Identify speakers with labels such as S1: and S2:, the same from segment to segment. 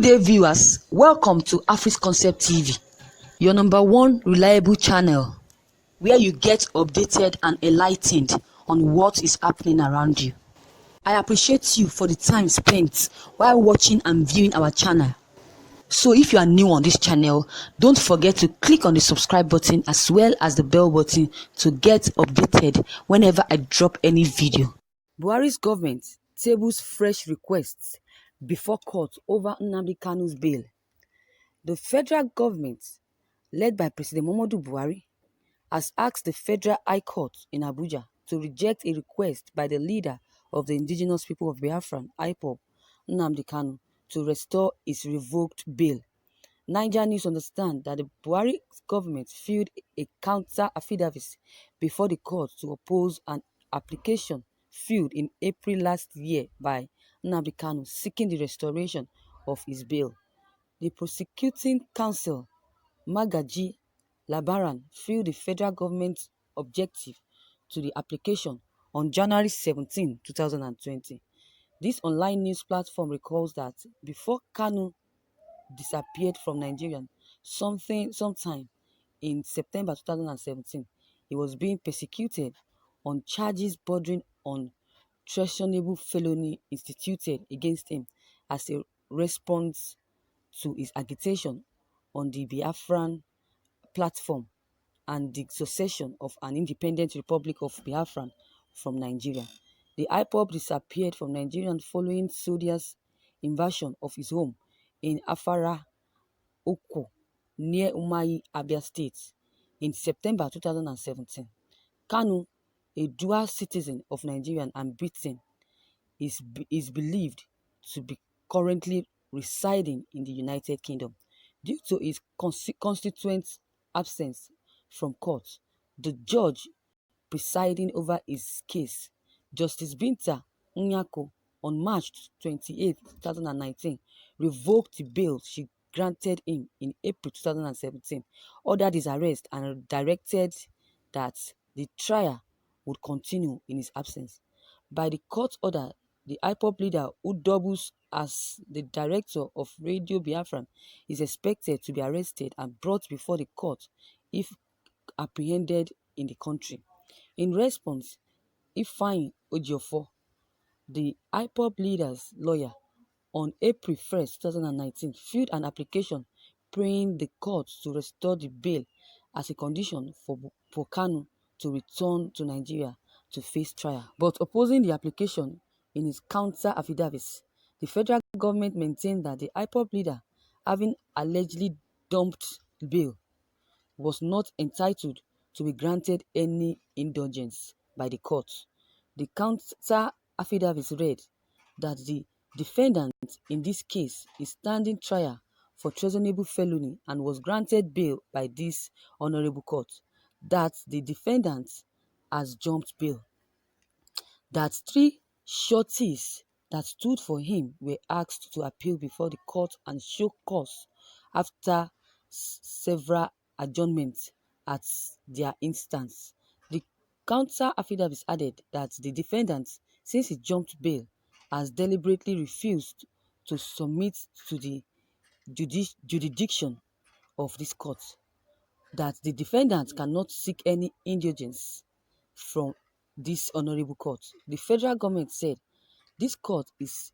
S1: Good day, viewers. Welcome to Afris Concept TV, your number one reliable channel where you get updated and enlightened on what is happening around you. I appreciate you for the time spent while watching and viewing our channel. So if you are new on this channel, don't forget to click on the subscribe button as well as the bell button to get updated whenever I drop any video. Buhari's government tables fresh requests before court over Nnamdi Kanu's bail. The federal government, led by President Muhammadu Buhari, has asked the Federal High Court in Abuja to reject a request by the leader of the indigenous people of Biafra, IPOB, Nnamdi Kanu, to restore his revoked bail. Niger News understand that the Buhari government filed a counter affidavit before the court to oppose an application filed in April last year by Nnamdi Kanu seeking the restoration of his bail. The prosecuting counsel, Magaji Labaran, filed the federal government's objective to the application on January 17, 2020. This online news platform recalls that before Kanu disappeared from Nigeria sometime in September 2017, he was being persecuted on charges bordering on treasonable felony instituted against him as a response to his agitation on the Biafran platform and the secession of an independent Republic of Biafra from Nigeria. The IPOB disappeared from Nigeria following Saudi's invasion of his home in Afara Oko, near Umahi, Abia State, in September 2017. Kanu, a dual citizen of Nigeria and Britain, is believed to be currently residing in the United Kingdom. Due to his constituent absence from court, the judge presiding over his case, Justice Binta Nyako, on March 28, 2019, revoked the bail she granted him in April 2017, ordered his arrest, and directed that the trial would continue in his absence. By the court order, the IPOB leader, who doubles as the director of Radio Biafra, is expected to be arrested and brought before the court if apprehended in the country. In response, Ifeanyi Ejiofor, the IPOB leader's lawyer, on April 1, 2019, filed an application praying the court to restore the bail as a condition for Kanu to return to Nigeria to face trial. But opposing the application in his counter affidavits, the federal government maintained that the IPOB leader, having allegedly dumped bail, was not entitled to be granted any indulgence by the court. The counter affidavit read that the defendant in this case is standing trial for treasonable felony and was granted bail by this honorable court, that the defendant has jumped bail, that 3 sureties that stood for him were asked to appeal before the court and show cause after several adjournments at their instance. The counter affidavit added that the defendant, since he jumped bail, has deliberately refused to submit to the jurisdiction of this court, that the defendant cannot seek any indulgence from this honorable court. The federal government said this court is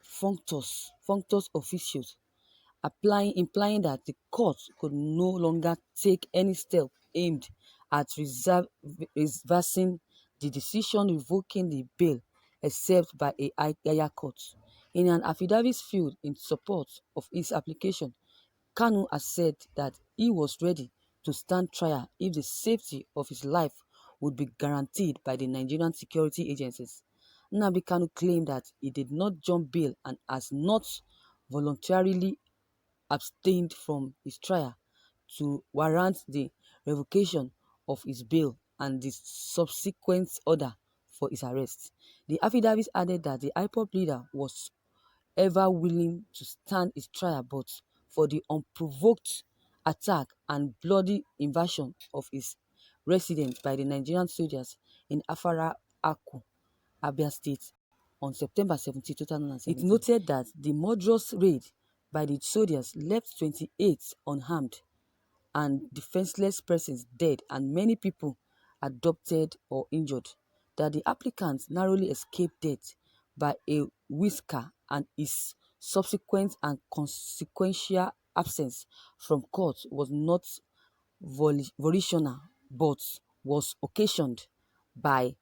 S1: functus officios, implying that the court could no longer take any step aimed at reversing the decision revoking the bail except by a higher court. In an affidavit filed in support of his application, Kanu has said that he was ready to stand trial if the safety of his life would be guaranteed by the Nigerian security agencies. Nnamdi Kanu claimed that he did not jump bail and has not voluntarily abstained from his trial to warrant the revocation of his bail and the subsequent order for his arrest. The affidavit added that the IPOB leader was ever willing to stand his trial, but for the unprovoked attack and bloody invasion of his residence by the Nigerian soldiers in Afara Aku, Abia State, on September 17, 2017. It noted that the murderous raid by the soldiers left 28 unarmed and defenseless persons dead and many people abducted or injured, that the applicant narrowly escaped death by a whisker and his subsequent and consequential absence from court was not volitional but was occasioned by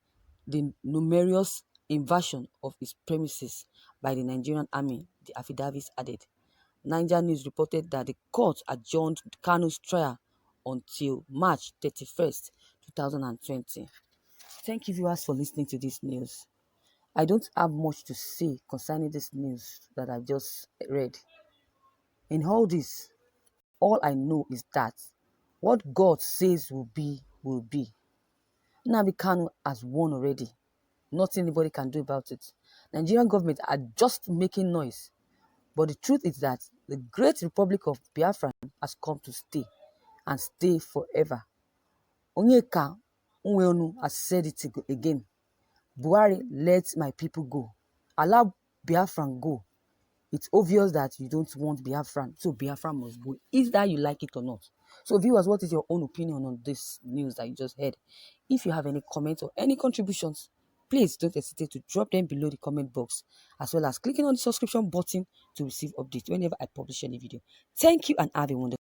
S1: the numerous invasion of his premises by the Nigerian army, the affidavits added. Niger News reported that the court adjourned Kanu's trial until March 31st, 2020. Thank you, viewers, for listening to this news. I don't have much to say concerning this news that I just read. In all this, all I know is that what God says will be, will be. Nnamdi Kanu has won already. Nothing anybody can do about it. Nigerian government are just making noise. But the truth is that the great Republic of Biafra has come to stay and stay forever. Onyeka Nweonu has said it again. Buhari, let my people go. Allow Biafran go. It's obvious that you don't want Biafran, so Biafran must go, either you like it or not. So viewers, what is your own opinion on this news that you just heard? If you have any comments or any contributions, please don't hesitate to drop them below the comment box, as well as clicking on the subscription button to receive updates whenever I publish any video. Thank you and have a wonderful day.